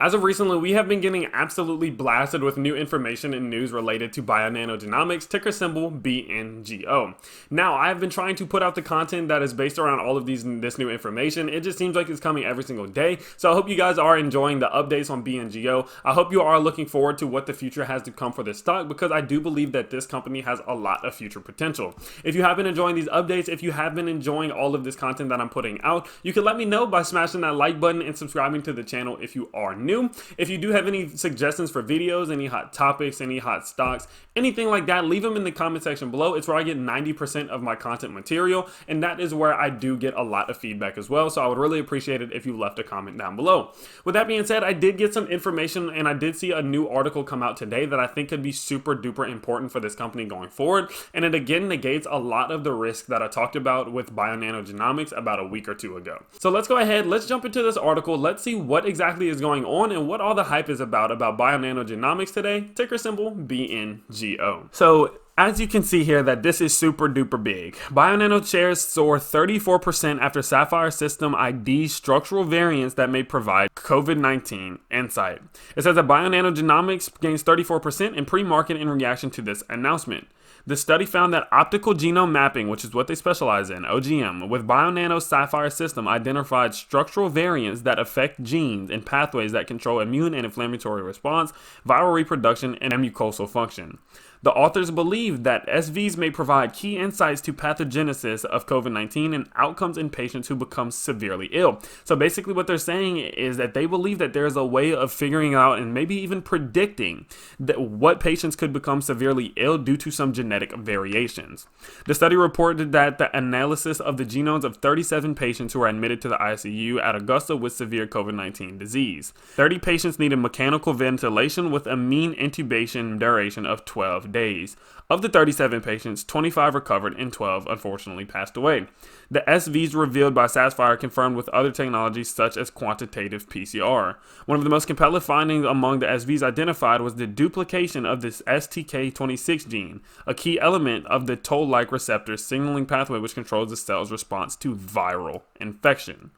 As of recently, we have been getting absolutely blasted with new information and news related to BioNano Genomics, ticker symbol BNGO. Now, I've been trying to put out the content that is based around all of this new information. It just seems like it's coming every single day. So I hope you guys are enjoying the updates on BNGO. I hope you are looking forward to what the future has to come for this stock, because I do believe that this company has a lot of future potential. If you have been enjoying these updates, if you have been enjoying all of this content that I'm putting out, you can let me know by smashing that like button and subscribing to the channel if you are new. If you do have any suggestions for videos, any hot topics, any hot stocks, anything like that, leave them in the comment section below. It's where I get 90% of my content material, and that is where I do get a lot of feedback as well. So I would really appreciate it if you left a comment down below. With that being said, I did get some information, and I did see a new article come out today that I think could be super duper important for this company going forward. And it again negates a lot of the risk that I talked about with BioNano Genomics about a week or two ago. So let's go ahead, let's jump into this article. Let's see what exactly is going on and what all the hype is about BioNano Genomics today, ticker symbol BNGO. So as you can see here, that this is super duper big. BioNano shares soar 34% after Saphyr system ID structural variants that may provide COVID-19 insight. It says that BioNano Genomics gains 34% in pre-market in reaction to this announcement. The study found that optical genome mapping, which is what they specialize in, OGM, with BioNano's Saphyr system identified structural variants that affect genes and pathways that control immune and inflammatory response, viral reproduction, and mucosal function. The authors believe that SVs may provide key insights to pathogenesis of COVID-19 and outcomes in patients who become severely ill. So basically what they're saying is that they believe that there's a way of figuring out and maybe even predicting that what patients could become severely ill due to some genetic variations. The study reported that the analysis of the genomes of 37 patients who were admitted to the ICU at Augusta with severe COVID-19 disease. 30 patients needed mechanical ventilation with a mean intubation duration of 12 days. Of the 37 patients, 25 recovered and 12 unfortunately passed away. The SVs revealed by Saphyr confirmed with other technologies such as quantitative PCR. One of the most compelling findings among the SVs identified was the duplication of this STK26 gene, a key element of the toll-like receptor signaling pathway which controls the cell's response to viral infection.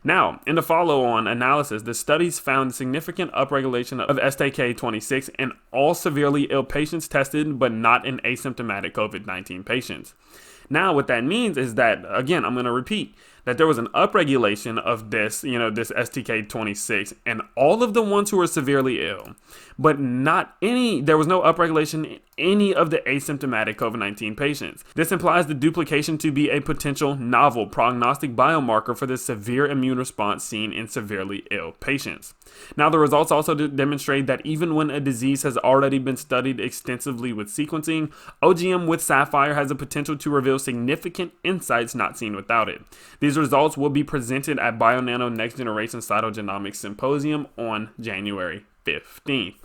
Now, in the follow-on analysis, the studies found significant upregulation of STK26 in all severely ill patients tested, but not in asymptomatic COVID-19 patients. Now, what that means is that, again, I'm going to repeat, that there was an upregulation of this, this STK26 and all of the ones who were severely ill, but there was no upregulation in any of the asymptomatic COVID-19 patients. This implies the duplication to be a potential novel prognostic biomarker for the severe immune response seen in severely ill patients. Now, the results also demonstrate that even when a disease has already been studied extensively with sequencing, OGM with Saphyr has the potential to reveal significant insights not seen without it. These results will be presented at BioNano Next Generation Cytogenomics Symposium on January 15th.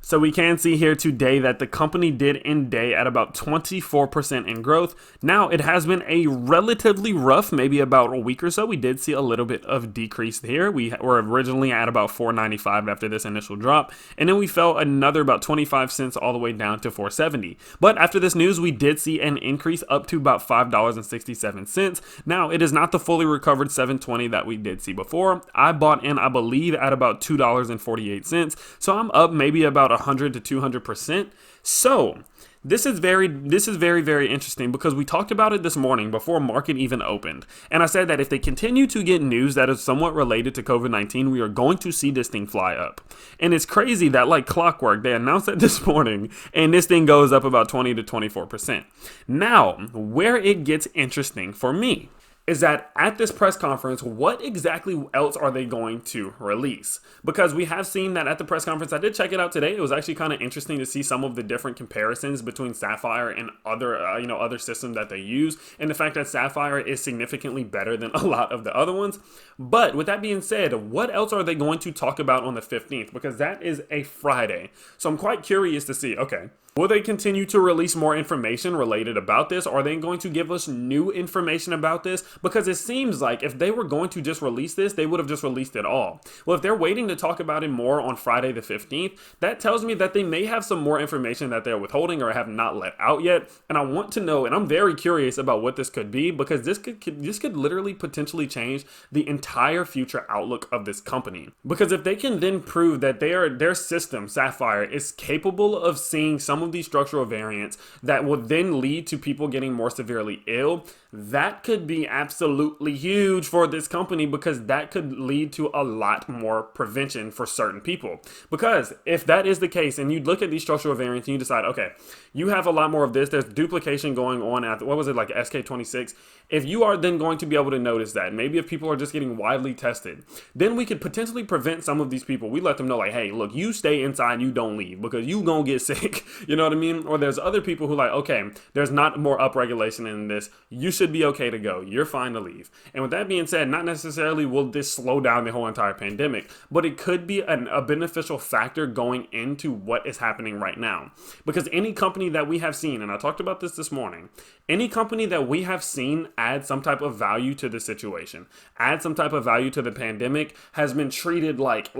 So we can see here today that the company did end day at about 24% in growth. Now, it has been a relatively rough, maybe about a week or so. We did see a little bit of decrease here. We were originally at about $4.95 after this initial drop, and then we fell another about 25 cents all the way down to $4.70. But after this news, we did see an increase up to about $5.67. Now, it is not the fully recovered $7.20 that we did see before. I bought in, I believe, at about $2.48. So I'm up maybe about 100 to 200%. So this is very, very interesting because we talked about it this morning before market even opened. And I said that if they continue to get news that is somewhat related to COVID-19, we are going to see this thing fly up. And it's crazy that like clockwork, they announced it this morning and this thing goes up about 20 to 24%. Now, where it gets interesting for me is that at this press conference, what exactly else are they going to release? Because we have seen that at the press conference, I did check it out today. It was actually kind of interesting to see some of the different comparisons between Saphyr and other systems that they use, and the fact that Saphyr is significantly better than a lot of the other ones. But with that being said, what else are they going to talk about on the 15th? Because that is a Friday. So I'm quite curious to see, okay, will they continue to release more information related about this? Are they going to give us new information about this? Because it seems like if they were going to just release this, they would have just released it all. Well, if they're waiting to talk about it more on Friday the 15th, that tells me that they may have some more information that they're withholding or have not let out yet. And I want to know, and I'm very curious about what this could be, because this could literally potentially change the entire future outlook of this company. Because if they can then prove that their system, Sapphire, is capable of seeing some of these structural variants that will then lead to people getting more severely ill, that could be absolutely huge for this company, because that could lead to a lot more prevention for certain people. Because if that is the case, and you look at these structural variants and you decide, okay, you have a lot more of this, there's duplication going on at, what was it, like SK26, if you are then going to be able to notice that, maybe if people are just getting widely tested, then we could potentially prevent some of these people. We let them know, like, hey, look, you stay inside, you don't leave, because you gonna get sick, you know what I mean? Or there's other people who like, okay, there's not more upregulation in this, you should be okay to go, you're fine to leave. And with that being said, not necessarily will this slow down the whole entire pandemic, but it could be a beneficial factor going into what is happening right now. Because any company that we have seen, and I talked about this morning, any company that we have seen add some type of value to the situation, add some type of value to the pandemic, has been treated like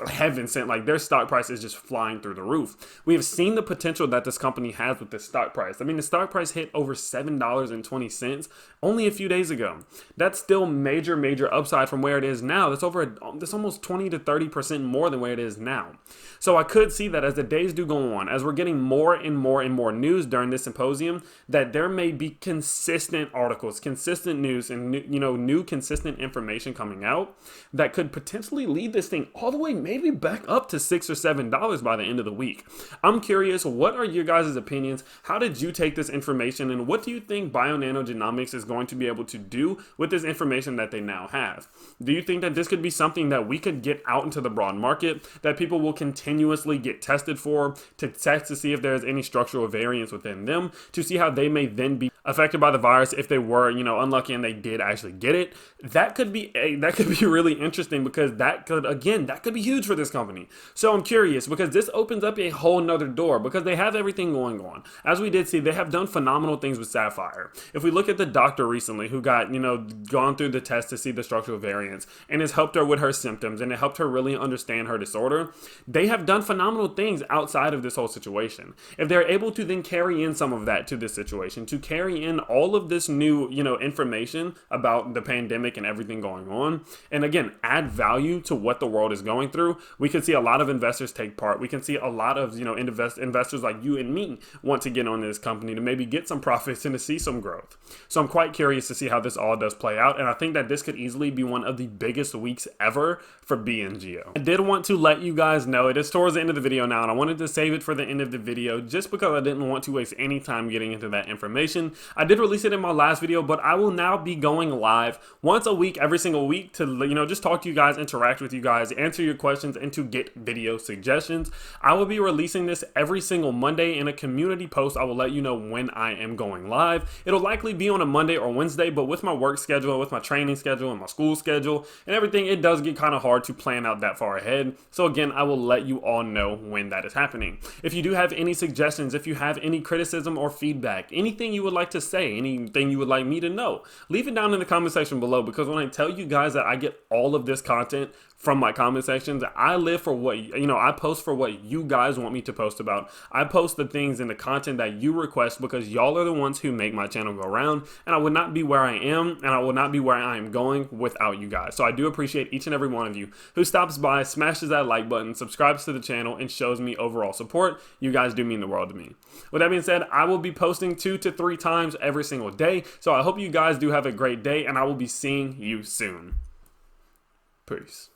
heaven sent. Like, their stock price is just flying through the roof. We have seen the potential that this company has with this stock price. I mean, the stock price hit over $7.20 only a few days ago. That's still major upside from where it is now. That's almost 20 to 30% more than where it is now. So I could see that as the days do go on, as we're getting more and more news during this symposium, that there may be consistent articles, consistent news, and new consistent information coming out that could potentially lead this thing all the way maybe back up to $6 or $7 by the end of the week. I'm curious, what are your guys' opinions? How did you take this information, and what do you think BioNano Genomics is going to be able to do with this information that they now have? Do you think that this could be something that we could get out into the broad market, that people will continuously get tested for, to test to see if there's any structural variants within them, to see how they may then be affected by the virus if they were, unlucky and they did actually get it? That could be really interesting, because that could be huge for this company. So I'm curious, because this opens up a whole nother door, because they have everything going on. As we did see, they have done phenomenal things with Sapphire. If we look at the doctor recently who got, gone through the test to see the structural variants, and has helped her with her symptoms, and it helped her really understand her disorder, they have done phenomenal things outside of this whole situation. If they're able to then carry in some of that to this situation, to carry in all of this new, information about the pandemic and everything going on, and again, add value to what the world is going through, we can see a lot of investors take part. We can see a lot of, investors like you and me want to get on this company to maybe get some profits and to see some growth. So I'm quite curious to see how this all does play out, and I think that this could easily be one of the biggest weeks ever for BNGO. I did want to let you guys know, it is towards the end of the video now, and I wanted to save it for the end of the video just because I didn't want to waste any time getting into that information. I did release it in my last video, but I will now be going live once a week, every single week, to just talk to you guys, interact with you guys, answer your questions, and to get video suggestions. I will be releasing this every single Monday in a community post. I will let you know when I am going live. It'll likely be on a Monday or Wednesday, but with my work schedule, with my training schedule, and my school schedule, and everything, it does get kind of hard to plan out that far ahead. So again, I will let you all know when that is happening. If you do have any suggestions, if you have any criticism or feedback, anything you would like to say, anything you would like me to know, leave it down in the comment section below, because when I tell you guys that I get all of this content from my comment sections, I live for what, I post for what you guys want me to post about. I post the things and the content that you request, because y'all are the ones who make my channel go around, and I would not be where I am, and I will not be where I am going without you guys. So I do appreciate each and every one of you who stops by, smashes that like button, subscribes to the channel, and shows me overall support. You guys do mean the world to me. With that being said, I will be posting 2 to 3 times every single day. So I hope you guys do have a great day, and I will be seeing you soon. Peace.